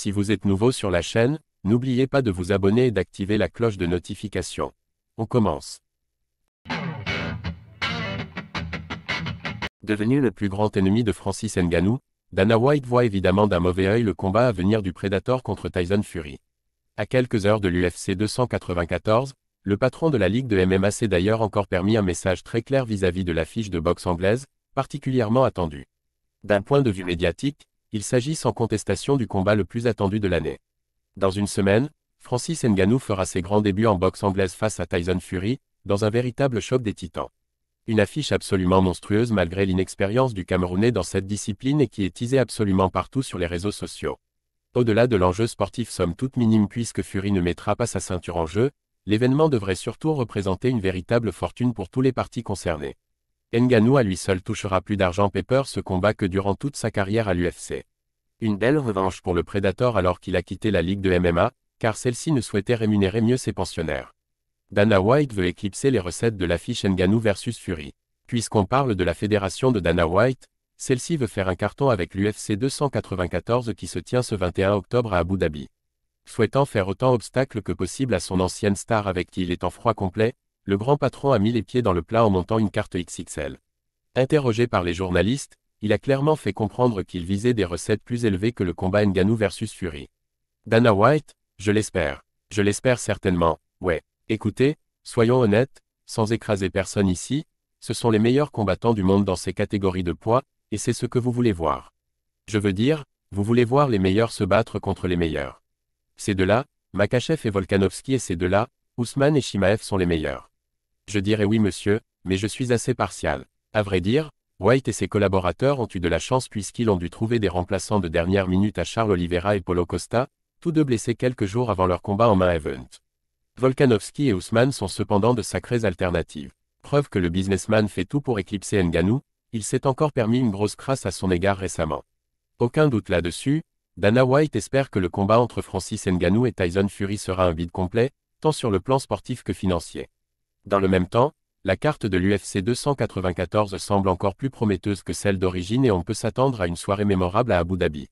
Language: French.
Si vous êtes nouveau sur la chaîne, n'oubliez pas de vous abonner et d'activer la cloche de notification. On commence. Devenu le plus grand ennemi de Francis Ngannou, Dana White voit évidemment d'un mauvais œil le combat à venir du Predator contre Tyson Fury. À quelques heures de l'UFC 294, le patron de la Ligue de MMA s'est d'ailleurs encore permis un message très clair vis-à-vis de l'affiche de boxe anglaise, particulièrement attendue. D'un point de vue médiatique, il s'agit sans contestation du combat le plus attendu de l'année. Dans une semaine, Francis Ngannou fera ses grands débuts en boxe anglaise face à Tyson Fury, dans un véritable choc des titans. Une affiche absolument monstrueuse malgré l'inexpérience du Camerounais dans cette discipline et qui est teasée absolument partout sur les réseaux sociaux. Au-delà de l'enjeu sportif somme toute minime puisque Fury ne mettra pas sa ceinture en jeu, l'événement devrait surtout représenter une véritable fortune pour tous les parties concernées. Ngannou à lui seul touchera plus d'argent paper ce combat que durant toute sa carrière à l'UFC. Une belle revanche pour le Predator alors qu'il a quitté la Ligue de MMA, car celle-ci ne souhaitait rémunérer mieux ses pensionnaires. Dana White veut éclipser les recettes de l'affiche Ngannou versus Fury. Puisqu'on parle de la fédération de Dana White, celle-ci veut faire un carton avec l'UFC 294 qui se tient ce 21 octobre à Abu Dhabi. Souhaitant faire autant obstacle que possible à son ancienne star avec qui il est en froid complet, le grand patron a mis les pieds dans le plat en montant une carte XXL. Interrogé par les journalistes, il a clairement fait comprendre qu'il visait des recettes plus élevées que le combat Ngannou versus Fury. Dana White, je l'espère. Je l'espère certainement, ouais. Écoutez, soyons honnêtes, sans écraser personne ici, ce sont les meilleurs combattants du monde dans ces catégories de poids, et c'est ce que vous voulez voir. Je veux dire, vous voulez voir les meilleurs se battre contre les meilleurs. Ces deux-là, Makhachev et Volkanovski et ces deux-là, Ousmane et Chimaev sont les meilleurs. Je dirais oui monsieur, mais je suis assez partial. À vrai dire, White et ses collaborateurs ont eu de la chance puisqu'ils ont dû trouver des remplaçants de dernière minute à Charles Oliveira et Paulo Costa, tous deux blessés quelques jours avant leur combat en main event. Volkanovski et Ousmane sont cependant de sacrées alternatives. Preuve que le businessman fait tout pour éclipser Ngannou, il s'est encore permis une grosse crasse à son égard récemment. Aucun doute là-dessus, Dana White espère que le combat entre Francis Ngannou et Tyson Fury sera un bide complet, tant sur le plan sportif que financier. Dans le même temps, la carte de l'UFC 294 semble encore plus prometteuse que celle d'origine et on peut s'attendre à une soirée mémorable à Abu Dhabi.